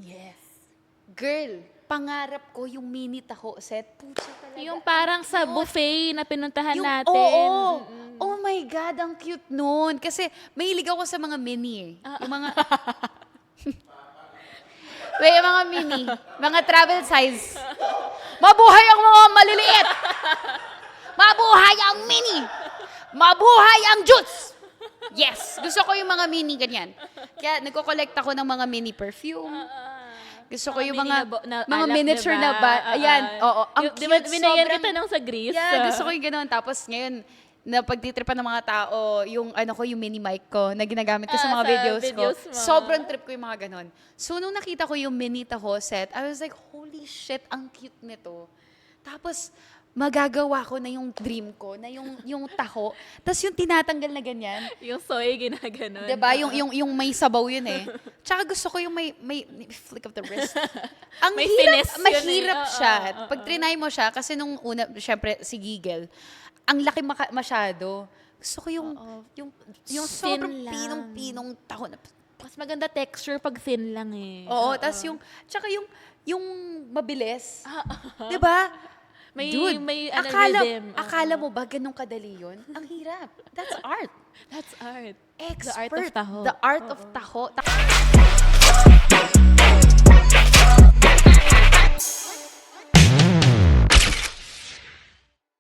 Yes. Girl, pangarap ko yung mini taho set. Pucha talaga. Yung parang sa buffet na pinuntahan natin. Oo. Oh my God, ang cute nun. Kasi mahilig ako sa mga mini eh. Yung mga... Wait, yung mga mini. Mga travel size. Mabuhay ang mga maliliit! Mabuhay ang mini! Mabuhay ang juice! Yes! Gusto ko yung mga mini ganyan. Kaya nagko-collect ako ng mga mini perfume. Gusto ko yung mga mga miniature na ba? Ayan. Oo. Ang Di ba, cute, binayan sobrang... kita nung sa Greece? Yeah, gusto ko yung gano'n. Tapos ngayon, na pagtitripan ng mga tao, yung ano ko, yung mini mic ko na ginagamit ko sa mga Sa videos ko. videos mo. Sobrang trip ko yung mga ganon. So, nung nakita ko yung mini taho set, I was like, holy shit, ang cute nito. Tapos, magagawa ko na yung dream ko, na yung taho. Tapos yung tinatanggal na ganyan. Yung soy, ginaganon. Diba? Yung may sabaw yun eh. Tsaka gusto ko yung may flick of the wrist. Ang May hirap, finesse yun mahirap eh. siya. Pag trinay mo siya, kasi nung una, syempre, si Gigel, ang laki masyado. Gusto ko yung sobrang thin lang. pinong-pinong taho na. Mas maganda texture pag thin lang eh. Oo, tas tsaka yung mabilis. Diba? May, Dude, may rhythm. akala mo ba ganun kadali yun? Ang hirap. That's art. That's art. Expert. The art of taho. The art of taho.